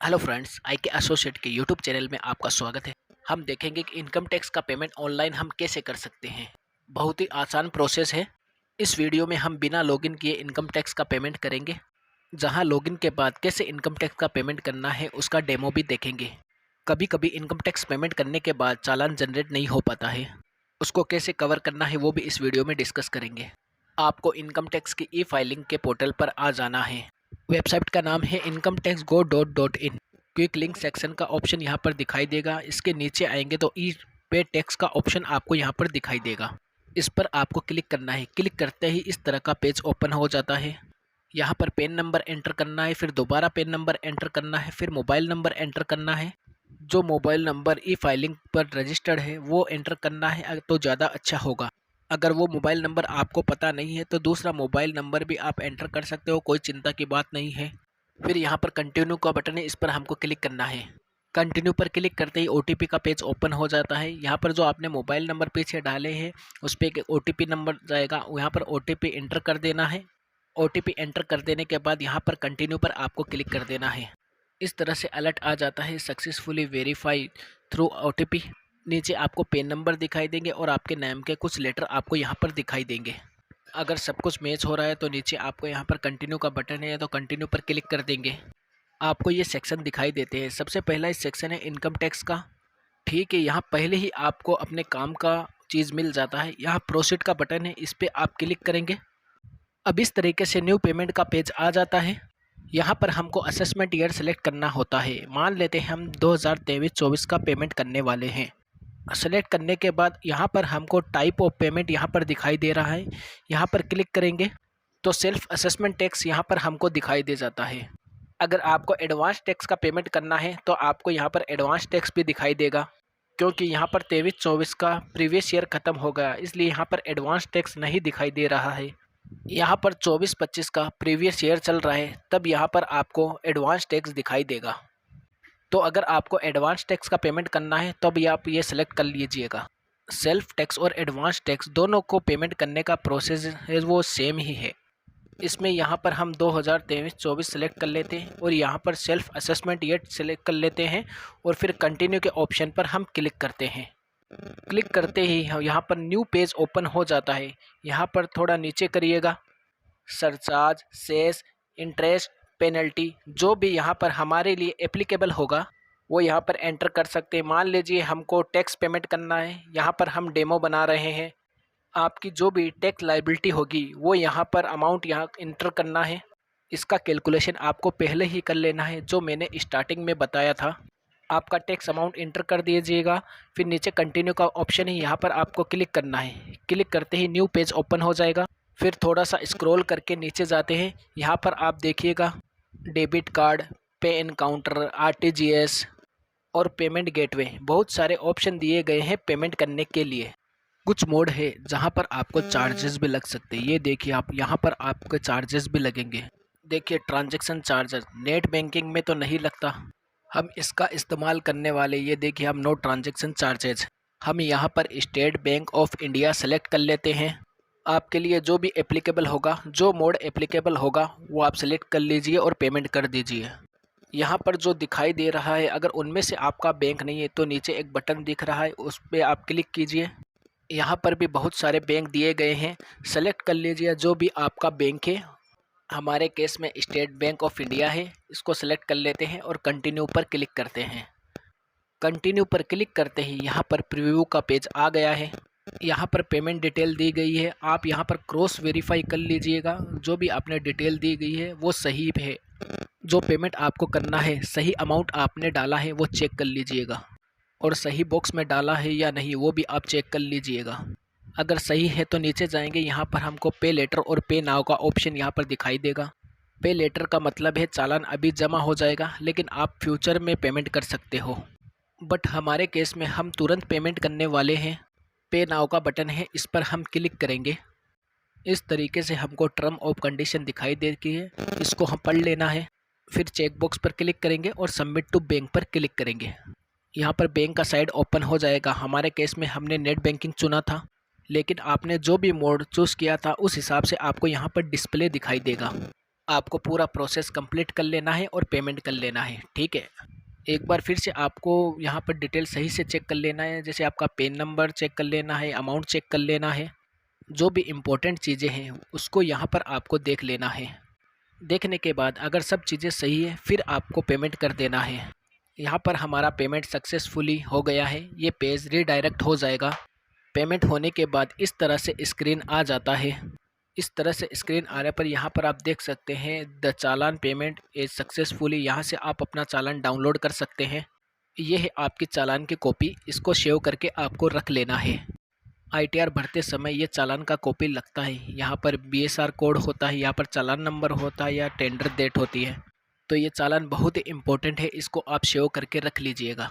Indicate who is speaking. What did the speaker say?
Speaker 1: Hello friends, आई के associate के YouTube channel में आपका स्वागत है। हम देखेंगे कि इनकम टैक्स का पेमेंट ऑनलाइन हम कैसे कर सकते हैं। बहुत ही आसान प्रोसेस है। इस वीडियो में हम बिना लॉगिन किए इनकम टैक्स का पेमेंट करेंगे। जहां लॉगिन के बाद कैसे इनकम टैक्स का पेमेंट करना है उसका डेमो भी देखेंगे। कभी कभी इनकम टैक्स पेमेंट करने के बाद चालान जनरेट नहीं हो पाता है, उसको कैसे कवर करना है वो भी इस वीडियो में डिस्कस करेंगे। आपको इनकम टैक्स की ई फाइलिंग के पोर्टल पर आ जाना है। वेबसाइट का नाम है incometaxgo.in। क्विक लिंक सेक्शन का ऑप्शन यहाँ पर दिखाई देगा। इसके नीचे आएंगे तो ई पे टैक्स का ऑप्शन आपको यहाँ पर दिखाई देगा। इस पर आपको क्लिक करना है। क्लिक करते ही इस तरह का पेज ओपन हो जाता है। यहाँ पर पैन नंबर एंटर करना है, फिर दोबारा पैन नंबर एंटर करना है, फिर मोबाइल नंबर एंटर करना है। जो मोबाइल नंबर ई फाइलिंग पर रजिस्टर्ड है वो एंटर करना है तो ज़्यादा अच्छा होगा। अगर वो मोबाइल नंबर आपको पता नहीं है तो दूसरा मोबाइल नंबर भी आप एंटर कर सकते हो, कोई चिंता की बात नहीं है। फिर यहाँ पर कंटिन्यू का बटन है, इस पर हमको क्लिक करना है। कंटिन्यू पर क्लिक करते ही ओटीपी का पेज ओपन हो जाता है। यहाँ पर जो आपने मोबाइल नंबर पीछे डाले हैं उस पर एक ओटीपी नंबर जाएगा, यहाँ पर ओटीपी एंटर कर देना है। ओटीपी एंटर कर देने के बाद यहाँ पर कंटिन्यू पर आपको क्लिक कर देना है। इस तरह से अलर्ट आ जाता है, सक्सेसफुली वेरीफाई थ्रू ओटीपी। नीचे आपको पेन नंबर दिखाई देंगे और आपके नाम के कुछ लेटर आपको यहाँ पर दिखाई देंगे। अगर सब कुछ मैच हो रहा है तो नीचे आपको यहाँ पर कंटिन्यू का बटन है तो कंटिन्यू पर क्लिक कर देंगे। आपको ये सेक्शन दिखाई देते हैं। सबसे पहला इस सेक्शन है इनकम टैक्स का। ठीक है, यहाँ पहले ही आपको अपने काम का चीज़ मिल जाता है। यहाँ प्रोसीड का बटन है, इस पर आप क्लिक करेंगे। अब इस तरीके से न्यू पेमेंट का पेज आ जाता है। यहाँ पर हमको असेसमेंट ईयर सेलेक्ट करना होता है। मान लेते हैं हम 2023-24 का पेमेंट करने वाले हैं। सेलेक्ट करने के बाद यहाँ पर हमको टाइप ऑफ पेमेंट यहाँ पर दिखाई दे रहा है। यहाँ पर क्लिक करेंगे तो सेल्फ असेसमेंट टैक्स यहाँ पर हमको दिखाई दे जाता है। अगर आपको एडवांस टैक्स का पेमेंट करना है तो आपको यहाँ पर एडवांस टैक्स भी दिखाई देगा, क्योंकि यहाँ पर 23-24 का प्रीवियस ईयर ख़त्म हो गया, इसलिए यहाँ पर एडवांस टैक्स नहीं दिखाई दे रहा है। यहाँ पर 24-25 का प्रीवियस ईयर चल रहा है, तब यहाँ पर आपको एडवांस टैक्स दिखाई देगा। तो अगर आपको एडवांस टैक्स का पेमेंट करना है तो अभी आप ये सेलेक्ट कर लीजिएगा। सेल्फ टैक्स और एडवांस टैक्स दोनों को पेमेंट करने का प्रोसेस है वो सेम ही है। इसमें यहाँ पर हम 2023-24 सेलेक्ट कर लेते हैं और यहाँ पर सेल्फ असेसमेंट ईयर सेलेक्ट कर लेते हैं और फिर कंटिन्यू के ऑप्शन पर हम क्लिक करते हैं। क्लिक करते ही यहाँ पर न्यू पेज ओपन हो जाता है। यहाँ पर थोड़ा नीचे करिएगा। सरचार्ज, सेस, इंटरेस्ट, पेनल्टी जो भी यहाँ पर हमारे लिए एप्लीकेबल होगा वो यहाँ पर एंटर कर सकते हैं। मान लीजिए हमको टैक्स पेमेंट करना है, यहाँ पर हम डेमो बना रहे हैं। आपकी जो भी टैक्स लायबिलिटी होगी वो यहाँ पर अमाउंट यहाँ इंटर करना है। इसका कैलकुलेशन आपको पहले ही कर लेना है, जो मैंने स्टार्टिंग में बताया था। आपका टैक्स अमाउंट इंटर कर दीजिएगा। फिर नीचे कंटिन्यू का ऑप्शन है, यहाँ पर आपको क्लिक करना है। क्लिक करते ही न्यू पेज ओपन हो जाएगा। फिर थोड़ा सा स्क्रॉल करके नीचे जाते हैं। यहाँ पर आप देखिएगा डेबिट कार्ड, पे एनकाउंटर, आरटीजीएस और पेमेंट गेटवे, बहुत सारे ऑप्शन दिए गए हैं पेमेंट करने के लिए। कुछ मोड है जहाँ पर आपको चार्जेस भी लग सकते हैं। ये देखिए आप, यहाँ पर आपके चार्जेस भी लगेंगे। देखिए ट्रांजैक्शन चार्जेस नेट बैंकिंग में तो नहीं लगता, हम इसका इस्तेमाल करने वाले। ये देखिए हम नो ट्रांजैक्शन चार्जेज, हम यहाँ पर state bank of India select कर लेते हैं। आपके लिए जो भी एप्लीकेबल होगा, जो मोड एप्लीकेबल होगा वो आप सेलेक्ट कर लीजिए और पेमेंट कर दीजिए। यहाँ पर जो दिखाई दे रहा है, अगर उनमें से आपका बैंक नहीं है तो नीचे एक बटन दिख रहा है, उस पर आप क्लिक कीजिए। यहाँ पर भी बहुत सारे बैंक दिए गए हैं, सेलेक्ट कर लीजिए जो भी आपका बैंक है। हमारे केस में स्टेट बैंक ऑफ इंडिया है, इसको सेलेक्ट कर लेते हैं और कंटिन्यू पर क्लिक करते हैं। कंटिन्यू पर क्लिक करते ही यहाँ पर प्रीव्यू का पेज आ गया है। यहाँ पर पेमेंट डिटेल दी गई है, आप यहाँ पर क्रॉस वेरीफाई कर लीजिएगा। जो भी आपने डिटेल दी गई है वो सही है। जो पेमेंट आपको करना है, सही अमाउंट आपने डाला है वो चेक कर लीजिएगा, और सही बॉक्स में डाला है या नहीं वो भी आप चेक कर लीजिएगा। अगर सही है तो नीचे जाएंगे, यहाँ पर हमको पे लेटर और पे नाउ का ऑप्शन यहाँ पर दिखाई देगा। पे लेटर का मतलब है चालान अभी जमा हो जाएगा लेकिन आप फ्यूचर में पेमेंट कर सकते हो, बट हमारे केस में हम तुरंत पेमेंट करने वाले हैं। पे नाउ का बटन है, इस पर हम क्लिक करेंगे। इस तरीके से हमको टर्म ऑफ कंडीशन दिखाई देती है, इसको हम पढ़ लेना है। फिर चेक बॉक्स पर क्लिक करेंगे और सबमिट टू बैंक पर क्लिक करेंगे। यहाँ पर बैंक का साइड ओपन हो जाएगा। हमारे केस में हमने नेट बैंकिंग चुना था, लेकिन आपने जो भी मोड चूज़ किया था उस हिसाब से आपको यहाँ पर डिस्प्ले दिखाई देगा। आपको पूरा प्रोसेस कंप्लीट कर लेना है और पेमेंट कर लेना है। ठीक है, एक बार फिर से आपको यहाँ पर डिटेल सही से चेक कर लेना है, जैसे आपका पेन नंबर चेक कर लेना है, अमाउंट चेक कर लेना है, जो भी इम्पोर्टेंट चीज़ें हैं उसको यहाँ पर आपको देख लेना है। देखने के बाद अगर सब चीज़ें सही है फिर आपको पेमेंट कर देना है। यहाँ पर हमारा पेमेंट सक्सेसफुली हो गया है, ये पेज रीडायरेक्ट हो जाएगा। पेमेंट होने के बाद इस तरह से स्क्रीन आ जाता है। इस तरह से स्क्रीन आने पर यहाँ पर आप देख सकते हैं the challan payment is successfully. यहाँ से आप अपना चालान डाउनलोड कर सकते हैं। ये है आपकी चालान की कॉपी, इसको सेव करके आपको रख लेना है। ITR भरते समय ये चालान का कॉपी लगता है, यहाँ पर BSR कोड होता है, यहाँ पर चालान नंबर होता है या टेंडर डेट होती है। तो ये चालान बहुत ही इम्पोर्टेंट है, इसको आप सेव करके रख लीजिएगा।